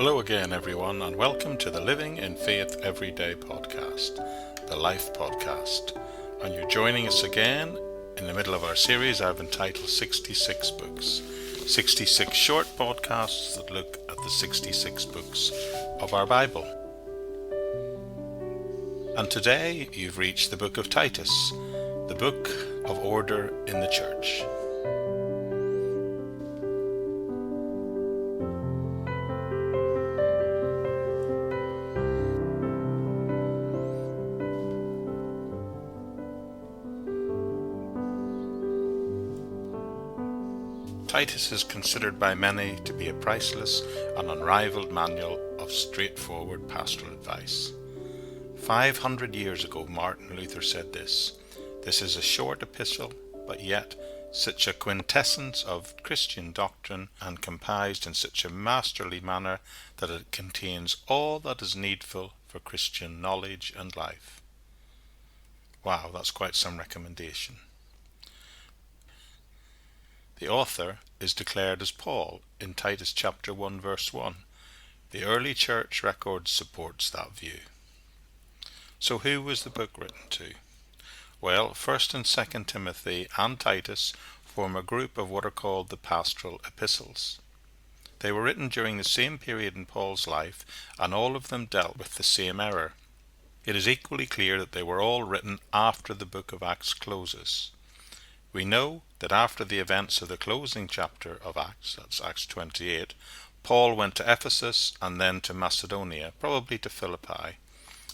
Hello again, everyone, and welcome to the Living in Faith Everyday podcast, the Life Podcast. And you're joining us again in the middle of our series I've entitled 66 Books. 66 short podcasts that look at the 66 books of our Bible. And today you've reached the book of Titus, the book of order in the church. Titus is considered by many to be a priceless and unrivaled manual of straightforward pastoral advice. 500 years ago, Martin Luther said this is a short epistle, but yet such a quintessence of Christian doctrine and comprised in such a masterly manner that it contains all that is needful for Christian knowledge and life. Wow, that's quite some recommendation. The author is declared as Paul in Titus chapter 1 verse 1. The early church record supports that view. So who was the book written to? Well, 1st and 2nd Timothy and Titus form a group of what are called the pastoral epistles. They were written during the same period in Paul's life, and all of them dealt with the same error. It is equally clear that they were all written after the book of Acts closes. We know that after the events of the closing chapter of Acts, that's Acts 28, Paul went to Ephesus and then to Macedonia, probably to Philippi.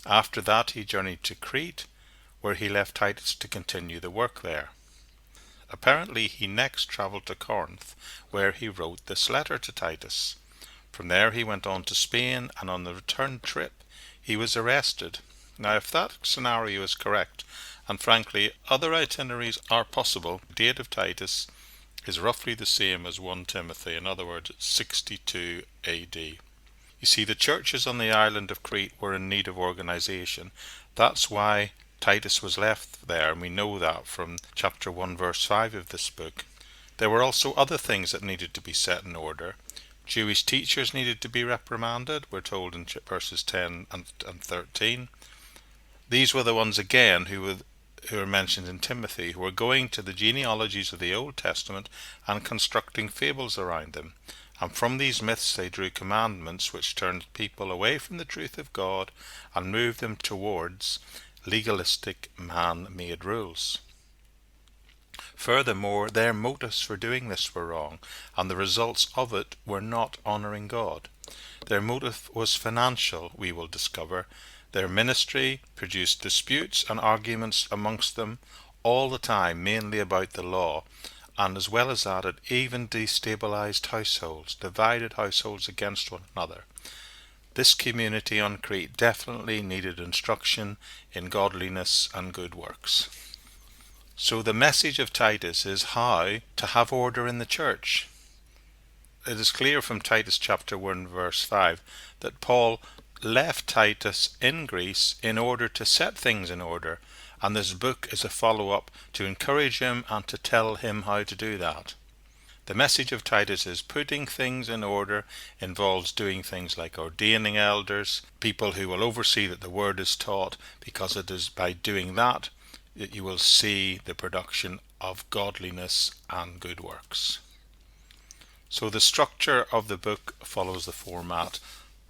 After that he journeyed to Crete, where he left Titus to continue the work there. Apparently he next travelled to Corinth, where he wrote this letter to Titus. From there he went on to Spain, and on the return trip he was arrested. Now, if that scenario is correct, and frankly other itineraries are possible, the date of Titus is roughly the same as 1 Timothy, in other words 62 AD. You see, the churches on the island of Crete were in need of organisation. That's why Titus was left there, and we know that from chapter 1 verse 5 of this book. There were also other things that needed to be set in order. Jewish teachers needed to be reprimanded, we're told in verses 10 and 13. These were the ones again who are mentioned in Timothy, who were going to the genealogies of the Old Testament and constructing fables around them. And from these myths they drew commandments which turned people away from the truth of God and moved them towards legalistic man-made rules. Furthermore, their motives for doing this were wrong, and the results of it were not honouring God. Their motive was financial, we will discover. Their ministry produced disputes and arguments amongst them all the time, mainly about the law, and as well as that, it even destabilized households, divided households against one another. This community on Crete definitely needed instruction in godliness and good works. So the message of Titus is how to have order in the church. It is clear from Titus chapter 1 verse 5 that Paul left Titus in Greece in order to set things in order, and this book is a follow-up to encourage him and to tell him how to do that. The message of Titus is putting things in order involves doing things like ordaining elders, people who will oversee that the word is taught, because it is by doing that that you will see the production of godliness and good works. So the structure of the book follows the format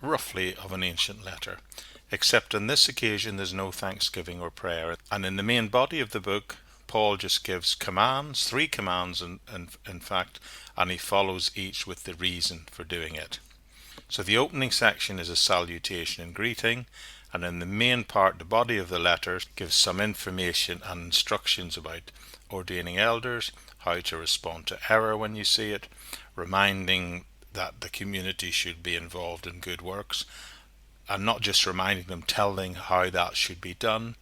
roughly of an ancient letter, except on this occasion there's no thanksgiving or prayer, and in the main body of the book Paul just gives commands, 3 commands in fact, and he follows each with the reason for doing it. So the opening section is a salutation and greeting, and in the main part, the body of the letter, gives some information and instructions about ordaining elders, how to respond to error when you see it, reminding that the community should be involved in good works, and not just reminding them, telling how that should be done.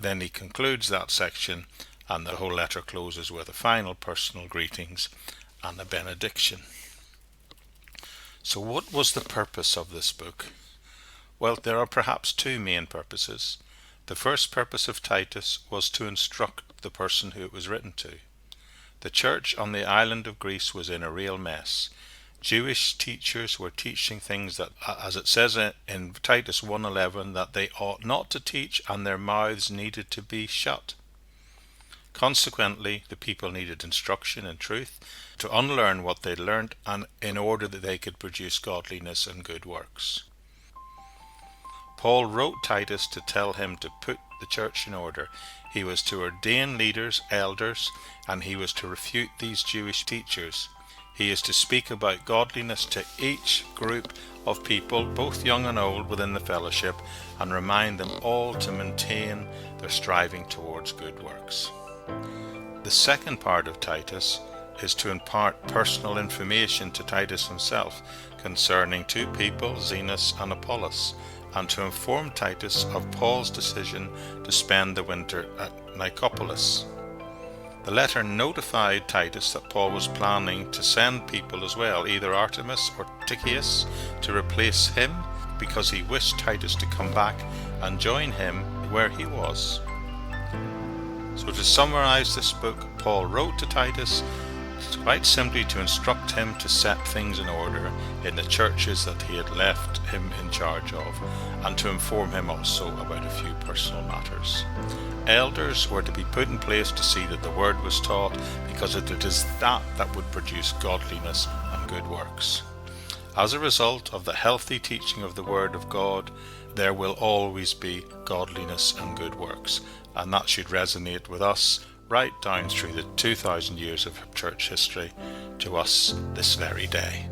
Then he concludes that section, and the whole letter closes with a final personal greetings and a benediction. So what was the purpose of this book? Well, there are perhaps 2 main purposes. The first purpose of Titus was to instruct the person who it was written to. The church on the island of Greece was in a real mess. Jewish teachers were teaching things that, as it says in Titus 1:11, that they ought not to teach, and their mouths needed to be shut. Consequently, the people needed instruction in truth to unlearn what they'd learned, and in order that they could produce godliness and good works. Paul wrote Titus to tell him to put the church in order. He was to ordain leaders, elders, and he was to refute these Jewish teachers. He is to speak about godliness to each group of people, both young and old, within the fellowship, and remind them all to maintain their striving towards good works. The second part of Titus is to impart personal information to Titus himself concerning two people, Zenas and Apollos, and to inform Titus of Paul's decision to spend the winter at Nicopolis. The letter notified Titus that Paul was planning to send people as well, either Artemas or Tychicus, to replace him, because he wished Titus to come back and join him where he was. So to summarize this book, Paul wrote to Titus quite simply to instruct him to set things in order in the churches that he had left him in charge of, and to inform him also about a few personal matters. Elders were to be put in place to see that the word was taught, because it is that would produce godliness and good works. As a result of the healthy teaching of the word of God, there will always be godliness and good works, and that should resonate with us right down through the 2,000 years of church history to us this very day.